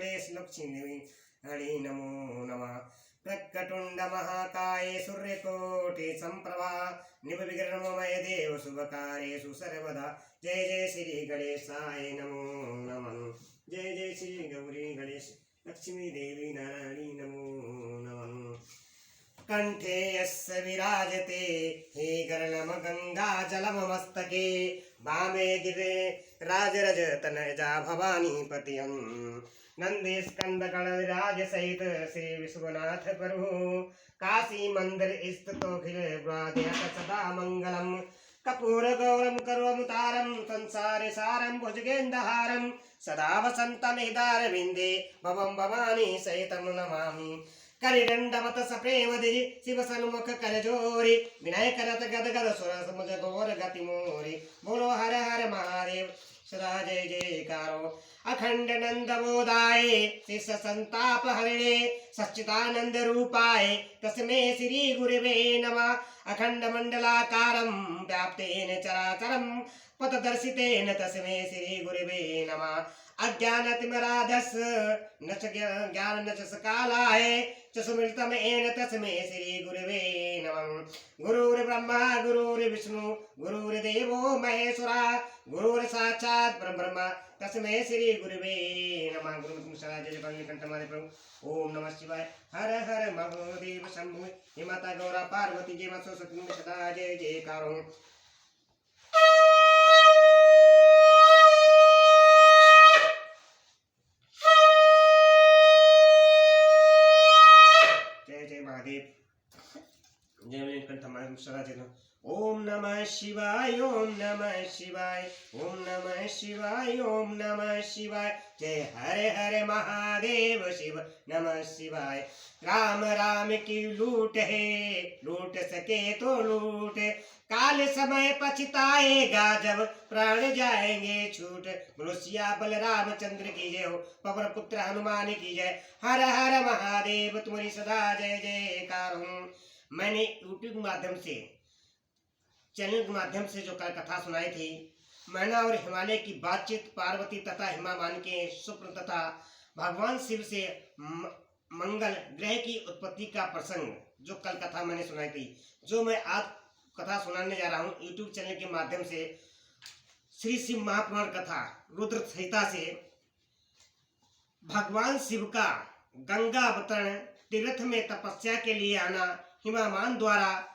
गणेश लक्ष्मी हरि नमो नमः। प्रकटुंड महाकाय सूर्यकोटि संप्रभा निर्विघ्नमय देव शुभकार्येषु सर्वदा। जय जय श्री गणेशाय नमो नमः। जय जय श्री गौरी गणेश लक्ष्मी देवी नारायणी नमो नमः। कंठे यस्य विराजते हे गरणम गंगा जलम मस्तके वामे गिरे राजरजतनजा भवानी पतियं नंदी स्कंद गणराज सहित श्री विश्वनाथ प्रभु काशी मंदिर स्थितोखिल ब्राध्यत सदा मंगलम कपूर गौरम करुवतारम संसार सारम भुजगेंदहारम सदा वसंतम हृदयरविंदे भवम भवानी सहितम नमामि। करिदंडवत सप्रेम दिजि शिव सन्मुख करजोरी विनय करत गद गद सुर समुझ गौर गति मोरी। बोलो हर हर महादेव सदा जय जयकारो। अखंड नंद बोधाय शिष संताप हरिणे सच्चिदानंद रूपाय तस्मै श्री गुरुवे नमः। अखंड मंडलाकारं व्याप्तेन चराचरं पथदर्शितेन तस्मै श्री गुरुवे नमः। अज्ञानतिमिराधस् न च ज्ञान न च सकालाय च सुमिलितं येन तस्मै श्री गुरुवे नमः। गुरुर्ब्रह्मा गुरुर्विष्णु गुरुर्देवो महेश्वरा गुरुर्साक्षात् परब्रह्म तस्मै श्री गुरुवे नमः। गुरु सदा जय जय कंठमादि प्रभु। ओम नमः शिवाय। हर हर महादेव शंभु। हे माता गौरा पार्वती जय माता सरस्वती सदा जय जयकारो। ओम नमः शिवाय ओम नमः शिवाय ओम नमः शिवाय ओम नमः शिवाय। जय हरे हरे महादेव शिव नमः शिवाय। राम राम की लूट है लूट सके तो लूट काल समय पछताएगा जब प्राण जाएंगे छूट। मनुष्या बलराम चंद्र की जय हो पवन पुत्र हनुमान की जय। हर हर महादेव तुम्हारी सदा जय जयकार हूँ। मैंने यूट्यूब माध्यम से चैनल के माध्यम से जो कथा सुनाई थी मैना और हिमालय की बातचीत पार्वती तथा हिमामान के स्वप्न तथा भगवान शिव से मंगल ग्रह की उत्पत्ति का प्रसंग जो कल कथा मैंने सुनाई थी जो मैं आज कथा सुनाने जा रहा हूँ यूट्यूब चैनल के माध्यम से श्री शिव महापुराण कथा रुद्र संहिता से। भगवान शिव का गंगा अवतरण तीर्थ में तपस्या के लिए आना हिमामान द्वारा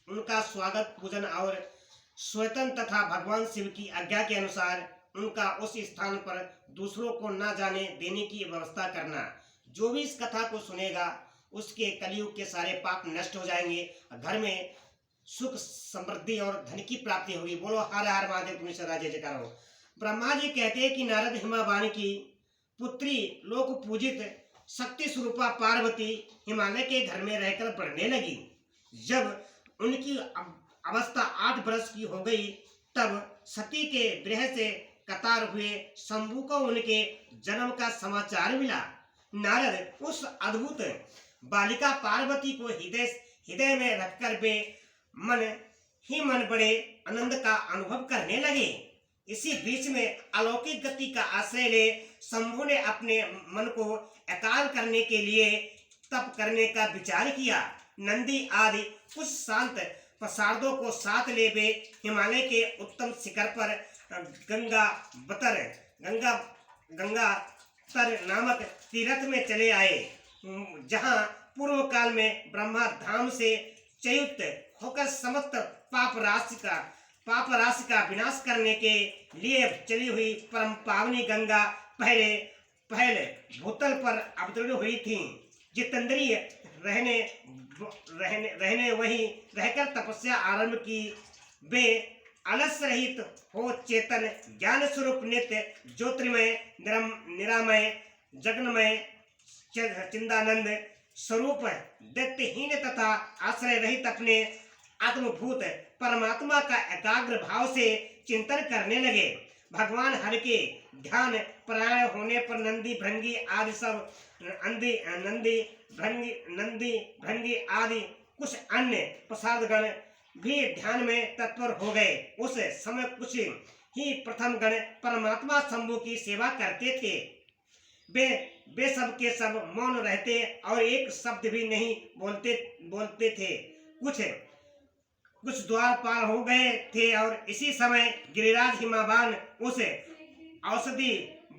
उनका स्वागत पूजन और स्वतन तथा भगवान शिव की आज्ञा के अनुसार उनका उस स्थान पर दूसरों को न जाने देने की व्यवस्था करना। जो भी इस कथा को सुनेगा उसके कलयुग के सारे पाप नष्ट हो जाएंगे घर में सुख समृद्धि और धन की प्राप्ति होगी। बोलो हर हर महादेव तुम्हें सदा जय जयकार हो। ब्रह्मा जी कहते हैं कि नारद हिमावाणी की पुत्री लोक पूजित शक्ति स्वरूपा पार्वती हिमालय के घर में रहकर पढ़ने लगी। जब उनकी अवस्था 8 वर्ष की हो गई तब सती के गृह से कतार हुए शंभु को उनके जन्म का समाचार मिला। नारद उस अद्भुत बालिका पार्वती को हृदय में रखकर वे मन ही मन बड़े आनंद का अनुभव करने लगे। इसी बीच में अलौकिक गति का आश्रय ले शंभु ने अपने मन को एकाग्र करने के लिए तप करने का विचार किया। नंदी आदि कुछ शांत प्रसादों को साथ ले वे हिमालय के उत्तम शिखर पर गंगातर नामक तीर्थ में चले आए जहां पूर्व काल में ब्रह्मा धाम से च्युत होकर समस्त पाप राशि का विनाश करने के लिए चली हुई परम पावनी गंगा पहले भूतल पर अवतरण हुई थी। जितेंद्रिय रहने वहीं रहकर तपस्या आरंभ की। वे अलस रहित हो चेतन ज्ञान स्वरूप नित्य ज्योतिर्मय निरामय जगन्मय चिंदानंद स्वरूप दैत्यहीन तथा आश्रय रहित अपने आत्मभूत परमात्मा का एकाग्र भाव से चिंतन करने लगे। भगवान हरि के ध्यान परायण होने पर नंदी भृंगी आदि सब नंदी भृंगी आदि कुछ अन्य प्रसादगण भी ध्यान में तत्पर हो गए। उस समय कुछ ही प्रथम गण परमात्मा शंभु की सेवा करते थे। वे वे सब के सब मौन रहते और एक शब्द भी नहीं बोलते थे। कुछ द्वार पार हो गए थे और इसी समय गिरिराज हिमावान उस औषधि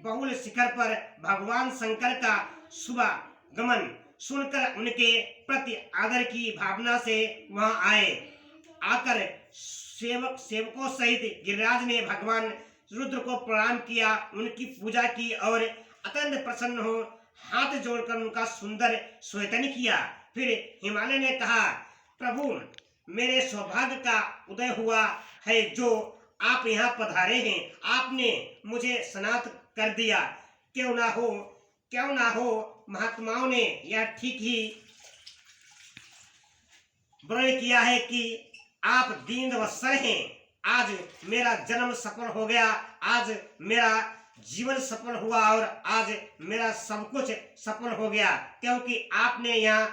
बहुल शिखर पर भगवान शंकर का शुभागमन सुनकर उनके प्रति आदर की भावना से वहां आए। आकर सेवकों सहित गिरिराज ने भगवान रुद्र को प्रणाम किया, उनकी पूजा की और अत्यंत प्रसन्न हो हाथ जोड़कर उनका सुंदर स्वागत किया। फिर हिमालय ने कहा, प्रभु, मेरे सौभाग्य का उदय हुआ है जो आप यहाँ पधारे हैं। आपने मुझे स्नात कर दिया। क्यों ना हो महात्माओं ने यह ठीक ही वर्णन किया है कि आप दीनवत्सल हैं। आज मेरा जन्म सफल हो गया, आज मेरा जीवन सफल हुआ और आज मेरा सब कुछ सफल हो गया, क्योंकि आपने यहाँ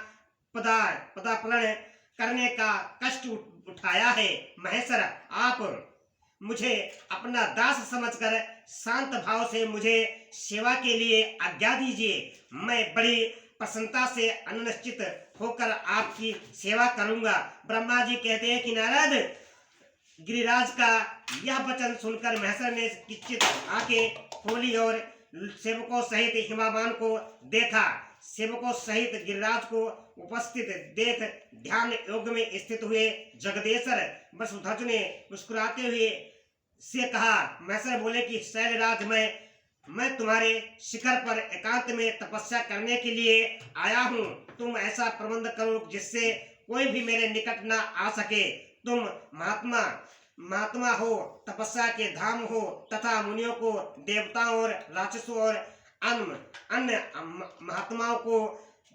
पदार्पण करने का कष्ट उठाया है। महेश्वर, आप मुझे अपना दास समझकर शांत भाव से मुझे सेवा के लिए आज्ञा दीजिए। मैं बड़ी प्रसन्नता से अनिश्चित होकर आपकी सेवा करूंगा। ब्रह्मा जी कहते हैं कि नारद, गिरिराज का यह वचन सुनकर महेश्वर ने किंचित आंखें खोली और सेवकों सहित हिमावान को देखा। सेवकों सहित गिरिराज को उपस्थित देख ध्यान योग में स्थित हुए जगदेश्वर वसुध्वज ने मुस्कुराते हुए से कहा, महेश्वर बोले कि शैलराज, मैं तुम्हारे शिखर पर एकांत में तपस्या करने के लिए आया हूँ। तुम ऐसा प्रबंध करो जिससे कोई भी मेरे निकट न आ सके। तुम महात्मा हो, तपस्या के धाम हो तथा मुनियों को, देवताओं और राक्षसों और अन्य महात्माओं को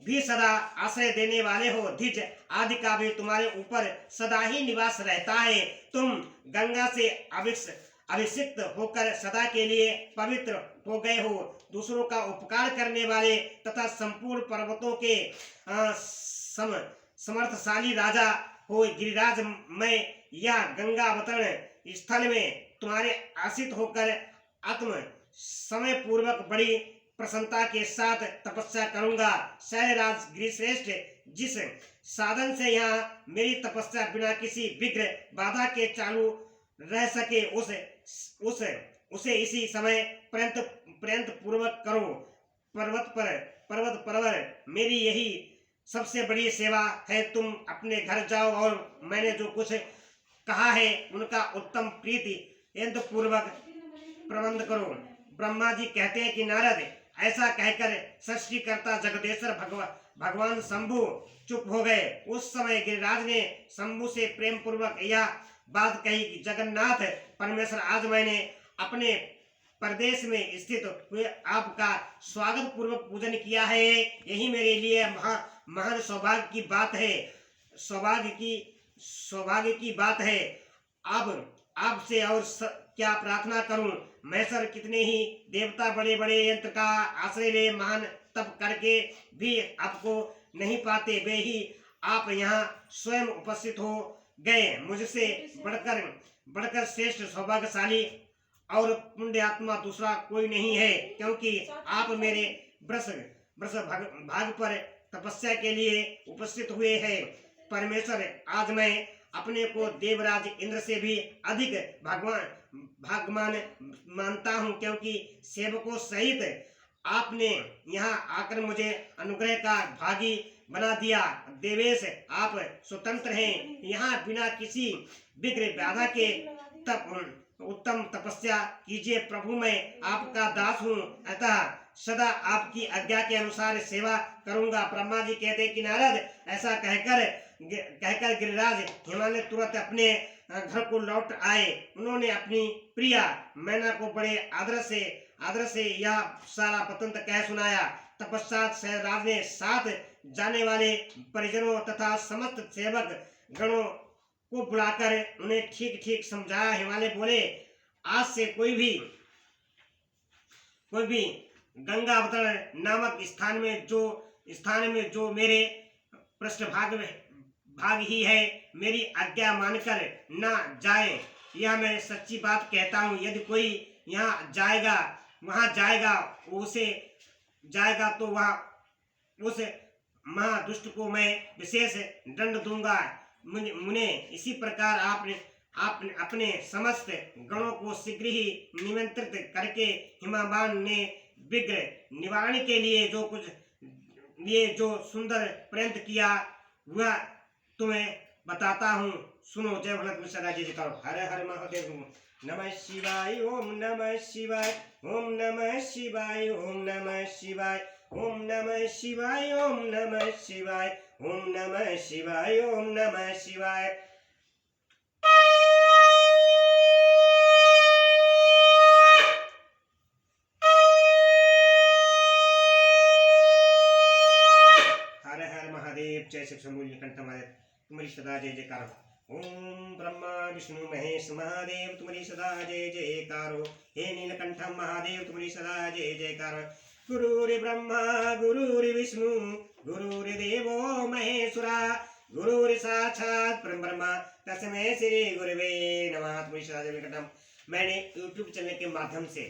भी सदा आश्रय देने वाले हो। धिज आदि का भी तुम्हारे ऊपर सदा ही निवास रहता है। तुम गंगा से अभिषिक्त होकर सदा के लिए पवित्र हो गए हो। दूसरों का उपकार करने वाले तथा संपूर्ण पर्वतों के समर्थशाली राजा हो गिरिराज। मैं यह गंगा अवतरण स्थल में तुम्हारे आश्रित होकर आत्म समय पूर्वक बड़ी प्रसन्नता के साथ तपस्या करूंगा। शैलराज गिरिश्रेष्ठ, जिस साधन से यहाँ मेरी तपस्या बिना किसी विघ्न बाधा के चालू रह सके उसे इसी समय पर्यंत पूर्वक करो। पर्वत परवर, मेरी यही सबसे बड़ी सेवा है। तुम अपने घर जाओ और मैंने जो कुछ कहा है उनका उत्तम प्रीति यंत्र पूर्वक प्रबंध करो। ब्रह्मा जी कहते हैं कि नारद, ऐसा कहकर सृष्टिकर्ता जगदेश्वर भगवान शंभु चुप हो गए। उस समय गिरिराज ने शंभु से प्रेम पूर्वक यह बात कही कि जगन्नाथ परमेश्वर, आज मैंने अपने प्रदेश में स्थित हुए आपका स्वागत पूर्वक पूजन किया है। यही मेरे लिए महान सौभाग्य की बात है। सौभाग्य की बात है। अब आपसे और क्या प्रार्थना करूं? महेश्वर, कितने ही देवता बड़े बड़े यंत्र का आश्रय ले महान तप करके भी आपको नहीं पाते। वे ही आप यहाँ स्वयं उपस्थित हो गए। मुझसे बढ़कर श्रेष्ठ सौभाग्यशाली और पुण्यात्मा दूसरा कोई नहीं है, क्योंकि आप मेरे वृष भाग पर तपस्या के लिए उपस्थित हुए हैं। परमेश्वर, आज मैं अपने को देवराज इंद्र से भी अधिक भाग्यवान मानता हूँ, क्योंकि सेवकों सहित आपने यहाँ आकर मुझे अनुग्रह का भागी बना दिया। देवेश, आप स्वतंत्र हैं। यहाँ बिना किसी विघ्न बाधा के उत्तम तपस्या कीजिए। प्रभु, मैं आपका दास हूँ, अतः सदा आपकी आज्ञा के अनुसार सेवा करूंगा। ब्रह्मा जी कहते कि नारद, ऐसा कहकर गिरिराज हिमालय तुरंत अपने घर को लौट आए। उन्होंने अपनी प्रिया मैना को बड़े आदर से यह सारा वृत्तांत कह सुनाया। तपश्चात शैलराज ने साथ जाने वाले परिजनों तथा समस्त सेवक गणों को बुलाकर उन्हें ठीक ठीक समझाया। हिमालय बोले, आज से कोई भी गंगा अवतरण नामक स्थान में जो मेरे भाग ही है, मेरी आज्ञा मानकर न जाए। यह मैं सच्ची बात कहता हूँ। यदि कोई वहाँ जाएगा जाएगा तो वह उस महादुष्ट को मैं विशेष दंड दूंगा। मुने इसी प्रकार आपने अपने समस्त गणों को शीघ्र ही निमंत्रित करके हिमावान ने विघ्न निवारण के लिए जो सुंदर प्रयत्न किया वह तुम्हें बताता हूँ, सुनो। जय भोलेनाथ सदा जय जयकार। हर हर महादेव। नमः शिवाय ओम नमः शिवाय ओम नमः शिवाय ओम नमः शिवाय ओम नमः शिवाय ओम नमः शिवाय ओम नमः शिवाय ओम नमः शिवाय। हर हर महादेव। जय शिव शंभु नीलकंठ महादेव तुम्हारी सदा जय जयकार। ओम ब्रह्मा विष्णु महेश महादेव तुम्हारी सदा जय जयकार। हे नीलकंठ महादेव तुम्हारी सदा जय जयकार। गुरुर् ब्रह्मा गुरुर्विष्णु गुरुर्देवो महेश्वरा गुरुर् साक्षात् परब्रह्म तस्मै श्री गुरुवे नमः। तुम्हारी सदा जय नीलकंठम। मैंने YouTube चैनल के माध्यम से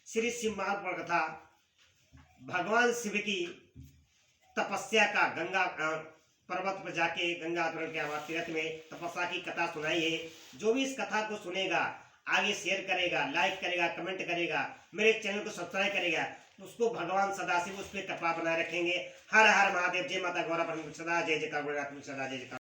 श्री शिव महापुराण कथा भगवान शिव की तपस्या का गंगा पर्वत पर जाके गंगा आतरण के आवाज तीर्थ में तपस्या की कथा सुनाई है। जो भी इस कथा को सुनेगा, आगे शेयर करेगा, लाइक करेगा, कमेंट करेगा, मेरे चैनल को सब्सक्राइब करेगा, उसको भगवान सदाशिव उस पर कृपा बनाए रखेंगे। हर हर महादेव। जय माता गौरा सदा जय जयकार। सदा जय जयकार।